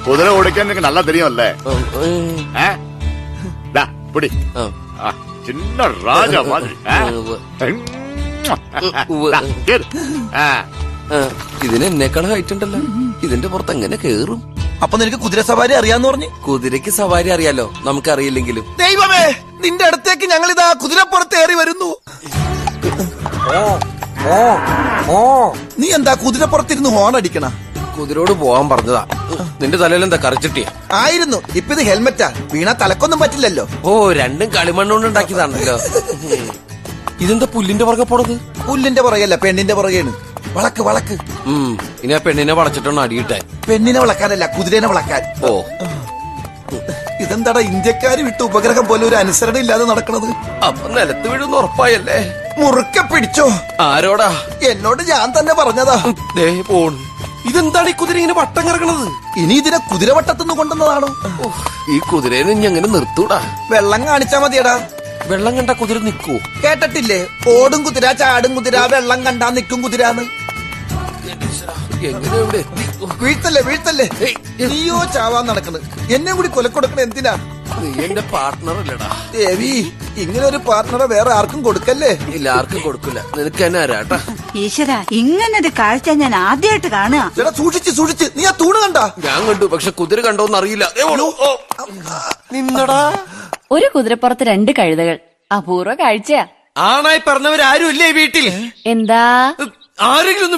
കുതിര ഓടിക്കാൻ എനിക്ക് നല്ല തെരിയുമല്ലേ പിടി ചിന്ന രാജ മാതിരി ഇതിന് എന്നെക്കാളും ഹൈറ്റ് ഉണ്ടല്ലോ. ഇതിന്റെ പുറത്ത് എങ്ങനെ കേറും? അപ്പൊ നിനക്ക് കുതിര സവാരി അറിയാന്ന് പറഞ്ഞു? കുതിരക്ക് സവാരി അറിയാലോ, നമുക്കറിയില്ലെങ്കിലും. ദൈവമേ, നിന്റെ അടുത്തേക്ക് ഞങ്ങൾ ഇതാ കുതിരപ്പുറത്ത് ഏറി വരുന്നു. നീ എന്താ കുതിരപ്പുറത്തിരുന്ന് ഹോൺ അടിക്കണ? കുതിരോട് പോവാൻ പറഞ്ഞതാ. നിന്റെ തലയിൽ എന്താ കറിച്ചിട്ടിയാ? ആയിരുന്നു. ഇപ്പൊ ഇത് ഹെൽമെറ്റാ, വീണാ തലക്കൊന്നും പറ്റില്ലല്ലോ. ഓ, രണ്ടും കളിമണ്ണുകൊണ്ട് ഉണ്ടാക്കിയതാണല്ലോ. ഇതെന്താ പുല്ലിന്റെ പുറകെ പോണത്? പുല്ലിന്റെ പുറകെയല്ല, പെണ്ണിന്റെ പുറകെയാണ്. വളക്ക് വളക്ക്. ഇനി ആ പെണ്ണിനെ വളച്ചിട്ടൊന്ന് അടിയിട്ടെ. പെണ്ണിനെ വളക്കാനല്ല, കുതിരനെ വളക്കാൻ. ഓ, ഇതെന്താടാ ഇന്ത്യക്കാര് വിട്ട ഉപഗ്രഹം പോലെ ഒരു അനുസരണ ഇല്ലാതെ നടക്കണത്? അപ്പൊ നിലത്ത് വീഴുന്ന ഉറപ്പായല്ലേ? മുറുക്കെ പിടിച്ചോ. ആരോടാ? എന്നോട് ഞാൻ തന്നെ പറഞ്ഞതാ. പോണു. ഇതെന്താണ് ഈ കുതിര ഇങ്ങനെ വട്ടം കറങ്ങണത്? ഇനി ഇതിനെ കുതിരവട്ടത്തുനിന്ന് കൊണ്ടുവന്നതാണോ? ഈ കുതിരേനെ ഇനി എങ്ങനെ നിർത്തൂടാ? വെള്ളം കാണിച്ചാ മതിയടാ. വെള്ളം കണ്ട കുതിര നിക്കൂ? കേട്ടിട്ടില്ലേ, ഓടും കുതിര, ചാടും കുതിര, വെള്ളം കണ്ടാ നിക്കും കുതിരാന്ന്. എങ്ങനെ ഇവിടെ എത്തി? വീഴ്ത്തല്ലേ വീഴ്ത്തല്ലേ. നീയോ ചാവാൻ നടക്കണ്, എന്നെ കൂടി കൊലക്കൊടുക്കണ എന്തിനാ? നീ എന്റെ പാർട്ട്ണർ അല്ലടാ. ദേവി, ഇങ്ങനെ ഒരു പാർട്ട്ണറെ വേറെ ആർക്കും കൊടുക്കല്ലേ. ഇല്ല, ആർക്കും കൊടുക്കില്ല. നിനക്ക് എന്നെ ആരാട്ടാ? ഈശ്വര, ഇങ്ങനൊരു കാഴ്ച ഞാൻ ആദ്യമായിട്ട് കാണുക. ചേട്ടാ, സൂക്ഷിച്ച് സൂക്ഷിച്ച്. നീ ആ തൂണ് കണ്ടാ? ഞാൻ കണ്ടു, പക്ഷെ കുതിര കണ്ടോന്ന് അറിയില്ല. നിന്നടാ. ഒരു കുതിരപ്പുറത്ത് 2 കഴുതകൾ. അപൂർവ കാഴ്ചയാ. ആണായി പറഞ്ഞവരാരും ഇല്ലേ വീട്ടിൽ? എന്താ? ആരെങ്കിലും ഒന്ന്